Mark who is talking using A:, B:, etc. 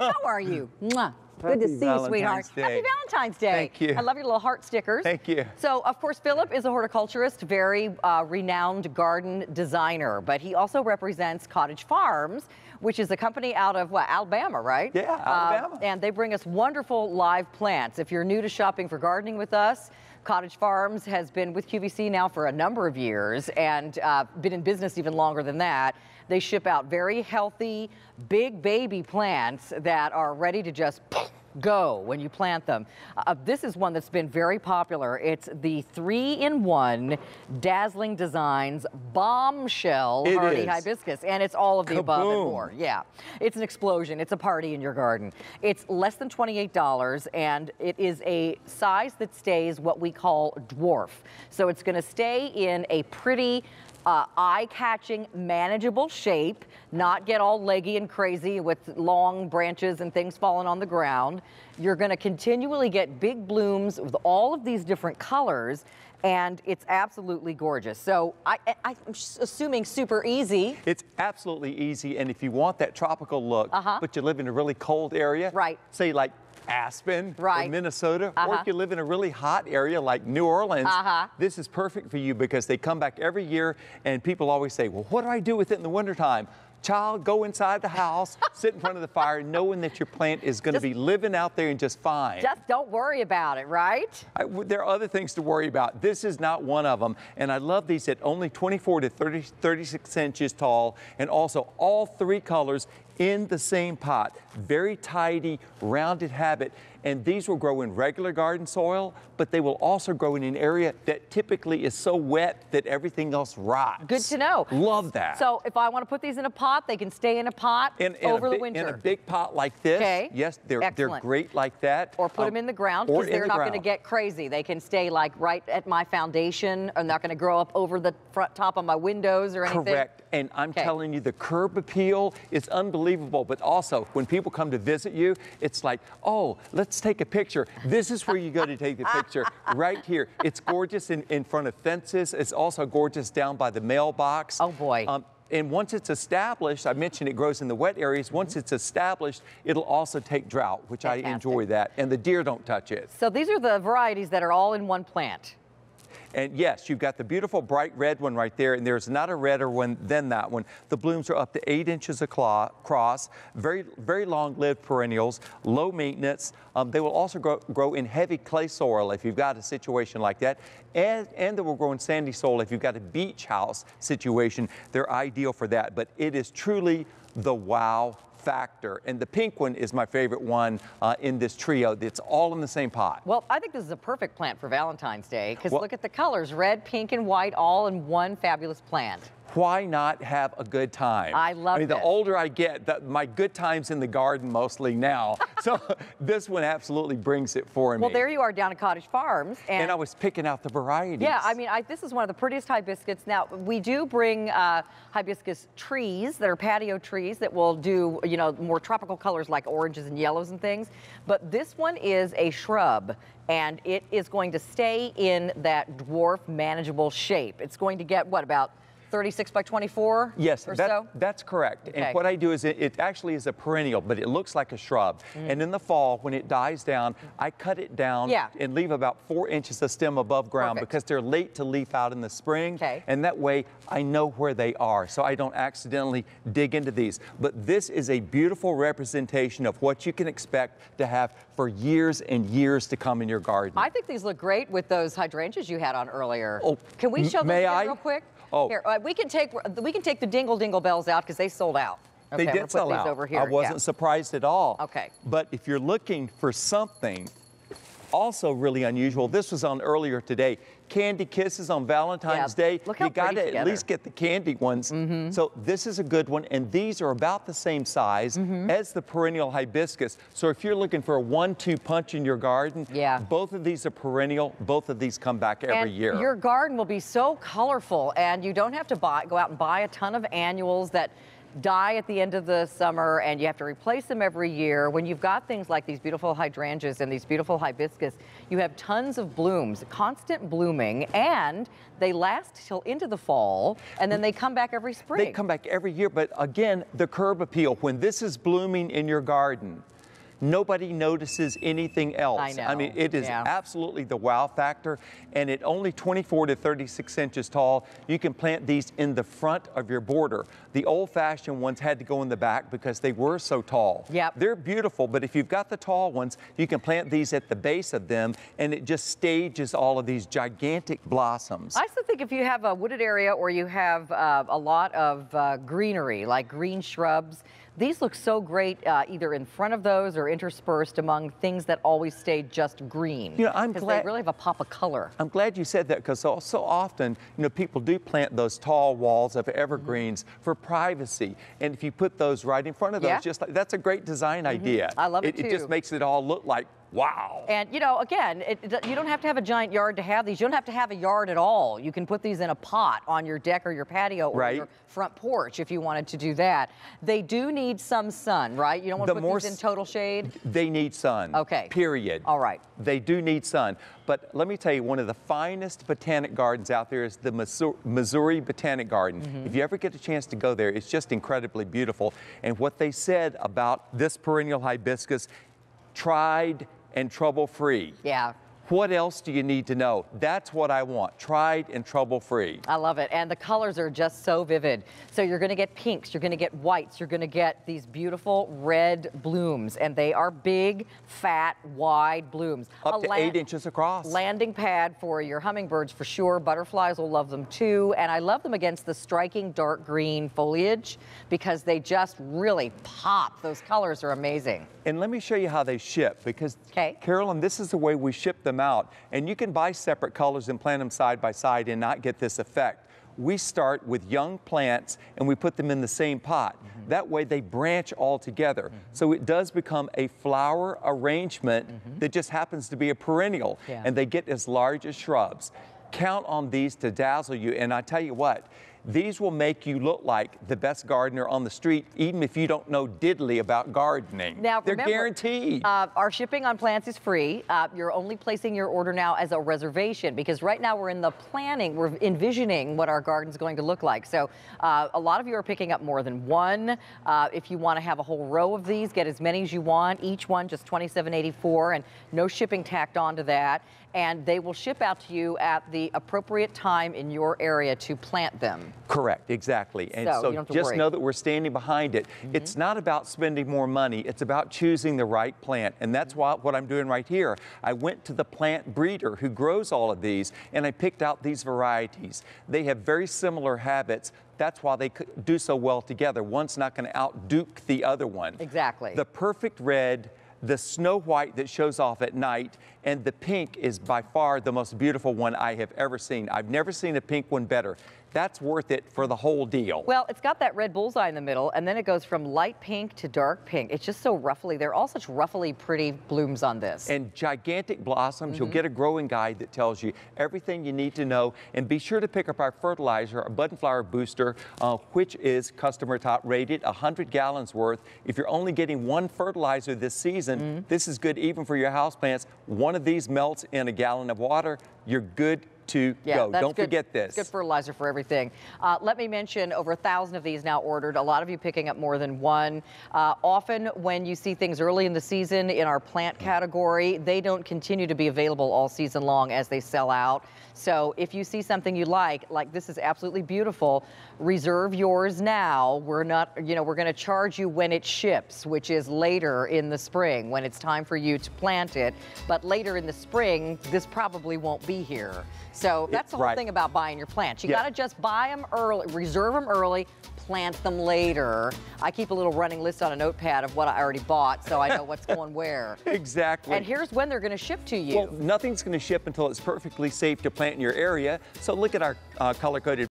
A: How are you? Mwah. Good to see you, sweetheart. Happy Valentine's Day.
B: Thank you.
A: I love your little heart stickers.
B: Thank you.
A: So, of course, Philip is a horticulturist, very renowned garden designer, but he also represents Cottage Farms, which is a company out of, what, Alabama, right?
B: Yeah, Alabama.
A: And they bring us wonderful live plants. If you're new to shopping for gardening with us, Cottage Farms has been with QVC now for a number of years and been in business even longer than that. They ship out very healthy, big baby plants that are ready to just go when you plant them. This is one that's been very popular. It's the 3-in-1 Dazzling Designs Bombshell Hardy Hibiscus, and it's all of the above and more. Yeah, it's an explosion. It's a party in your garden. It's less than $28, and it is a size that stays what we call dwarf. So it's going to stay in a pretty eye-catching, manageable shape, not get all leggy and crazy with long branches and things falling on the ground. You're going to continually get big blooms with all of these different colors, and it's absolutely gorgeous. So I'm assuming super easy.
B: It's absolutely easy, and if you want that tropical look, but you live in a really cold area,
A: right?
B: Say like Aspen or Minnesota, or if you live in a really hot area like New Orleans, this is perfect for you because they come back every year and people always say, well, what do I do with it in the wintertime? Child, go inside the house, sit in front of the fire, knowing that your plant is going to be living out there and just fine.
A: Just don't worry about it, right?
B: There are other things to worry about. This is not one of them. And I love these at only 24 to 36 inches tall, and also all 3 colors in the same pot. Very tidy, rounded habit. And these will grow in regular garden soil, but they will also grow in an area that typically is so wet that everything else rots.
A: Good to know.
B: Love that.
A: So if I want to put these in a pot, they can stay in a pot over the winter.
B: In a big pot like this.
A: Okay.
B: Yes, they're great like that.
A: Or put them in the ground because they're not going to get crazy. They can stay like right at my foundation. I'm not going to grow up over the front top of my windows or anything.
B: Correct. And I'm telling you, the curb appeal is unbelievable. But also, when people come to visit you, it's like, oh, let's take a picture. This is where you go to take the picture, right here. It's gorgeous in front of fences. It's also gorgeous down by the mailbox.
A: Oh, boy.
B: And once it's established, I mentioned it grows in the wet areas. Once it's established, it'll also take drought, which I enjoy that. And the deer don't touch it.
A: So these are the varieties that are all in one plant.
B: And yes, you've got the beautiful bright red one right there, and there's not a redder one than that one. The blooms are up to 8 inches across, very, very long-lived perennials, low maintenance. They will also grow in heavy clay soil if you've got a situation like that, and they will grow in sandy soil if you've got a beach house situation. They're ideal for that, but it is truly the wow factor. And the pink one is my favorite one in this trio. It's all in the same pot.
A: Well, I think this is a perfect plant for Valentine's Day because look at the colors, red, pink, and white, all in one fabulous plant.
B: Why not have a good time?
A: I love it.
B: The older I get, my good time's in the garden mostly now. So this one absolutely brings it for me.
A: Well, there you are down at Cottage Farms.
B: And I was picking out the varieties.
A: Yeah, I mean, this is one of the prettiest hibiscus. Now, we do bring hibiscus trees that are patio trees that will do, you know, more tropical colors like oranges and yellows and things. But this one is a shrub, and it is going to stay in that dwarf manageable shape. It's going to get, what, about 36 by 24
B: yes,
A: or so?
B: That's correct. Okay. And what I do is it actually is a perennial, but it looks like a shrub. And in the fall, when it dies down, I cut it down and leave about 4 inches of stem above ground because they're late to leaf out in the spring. And that way, I know where they are, so I don't accidentally dig into these. But this is a beautiful representation of what you can expect to have for years and years to come in your garden.
A: I think these look great with those hydrangeas you had on earlier. Oh, can we show them real quick?
B: Oh,
A: here, we can take the dingle bells out because they sold out. Okay,
B: they did sell out.
A: Over here.
B: I wasn't surprised at all.
A: Okay.
B: But if you're looking for something also really unusual, this was on earlier today. Candy kisses on Valentine's Day.
A: Look how
B: you got to at least get the candy ones. So this is a good one, and these are about the same size as the perennial hibiscus. So if you're looking for a 1-2 punch in your garden, both of these are perennial. Both of these come back every year.
A: Your garden will be so colorful, and you don't have to go out and buy a ton of annuals that die at the end of the summer and you have to replace them every year. When you've got things like these beautiful hydrangeas and these beautiful hibiscus, you have tons of blooms, constant blooming, and they last till into the fall, and then they come back every spring.
B: They come back every year, but again, the curb appeal. When this is blooming in your garden, nobody notices anything else.
A: I know.
B: I mean, it is absolutely the wow factor, and at only 24 to 36 inches tall, you can plant these in the front of your border. The old-fashioned ones had to go in the back because they were so tall.
A: Yep.
B: They're beautiful, but if you've got the tall ones, you can plant these at the base of them, and it just stages all of these gigantic blossoms.
A: I still think if you have a wooded area or you have a lot of greenery, like green shrubs, these look so great either in front of those or interspersed among things that always stay just green.
B: You know, I'm
A: glad
B: glad
A: they really have a pop of color.
B: I'm glad you said that, because so often, you know, people do plant those tall walls of evergreens for privacy, and if you put those right in front of those, just like that's a great design idea.
A: I love it too.
B: It just makes it all look like wow.
A: And, you know, again, you don't have to have a giant yard to have these. You don't have to have a yard at all. You can put these in a pot on your deck or your patio or your front porch if you wanted to do that. They do need some sun, right? You don't want to put these in total shade?
B: They need sun.
A: Okay.
B: Period.
A: All right.
B: They do need sun. But let me tell you, one of the finest botanic gardens out there is the Missouri Botanic Garden. If you ever get a chance to go there, it's just incredibly beautiful. And what they said about this perennial hibiscus, tried and trouble-free.
A: Yeah.
B: What else do you need to know? That's what I want, tried and trouble-free.
A: I love it, and the colors are just so vivid. So you're gonna get pinks, you're gonna get whites, you're gonna get these beautiful red blooms, and they are big, fat, wide blooms.
B: Up to 8 inches across.
A: Landing pad for your hummingbirds for sure. Butterflies will love them too, and I love them against the striking dark green foliage because they just really pop. Those colors are amazing.
B: And let me show you how they ship, because Carolyn, this is the way we ship them out. And you can buy separate colors and plant them side by side and not get this effect. We start with young plants and we put them in the same pot. That way they branch all together. So it does become a flower arrangement that just happens to be a perennial, and they get as large as shrubs. Count on these to dazzle you, and I tell you what, these will make you look like the best gardener on the street, even if you don't know diddly about gardening.
A: Now,
B: they're
A: remember,
B: guaranteed.
A: Our shipping on plants is free. You're only placing your order now as a reservation, because right now we're in the planning, we're envisioning what our garden's going to look like. So a lot of you are picking up more than one. If you want to have a whole row of these, get as many as you want. Each one just $27.84, and no shipping tacked onto that. And they will ship out to you at the appropriate time in your area to plant them.
B: Correct, exactly. And
A: so
B: so
A: you don't have to
B: just
A: worry.
B: know that we're standing behind it. It's not about spending more money, it's about choosing the right plant. And that's what I'm doing right here. I went to the plant breeder who grows all of these, and I picked out these varieties. They have very similar habits. That's why they do so well together. One's not going to outduke the other one.
A: Exactly.
B: The perfect red, the snow white that shows off at night, and the pink is by far the most beautiful one I have ever seen. I've never seen a pink one better. That's worth it for the whole deal.
A: Well, it's got that red bullseye in the middle, and then it goes from light pink to dark pink. It's just so ruffly. They're all such ruffly, pretty blooms on this.
B: And gigantic blossoms. You'll get a growing guide that tells you everything you need to know. And be sure to pick up our fertilizer, our Bud and Flower Booster, which is customer top rated, 100 gallons worth. If you're only getting one fertilizer this season, this is good even for your houseplants. One of these melts in a gallon of water, you're good to go. Don't forget this.
A: Good fertilizer for everything. Let me mention over 1,000 of these now ordered. A lot of you picking up more than one. Often when you see things early in the season in our plant category, they don't continue to be available all season long as they sell out. So if you see something you like this is absolutely beautiful, reserve yours now. We're not, we're going to charge you when it ships, which is later in the spring when it's time for you to plant it. But later in the spring, this probably won't be here. So that's the whole thing about buying your plants. You got to just buy them early, reserve them early, plant them later. I keep a little running list on a notepad of what I already bought, so I know what's going where.
B: Exactly.
A: And here's when they're going to ship to you.
B: Well, nothing's going to ship until it's perfectly safe to plant in your area. So look at our color-coded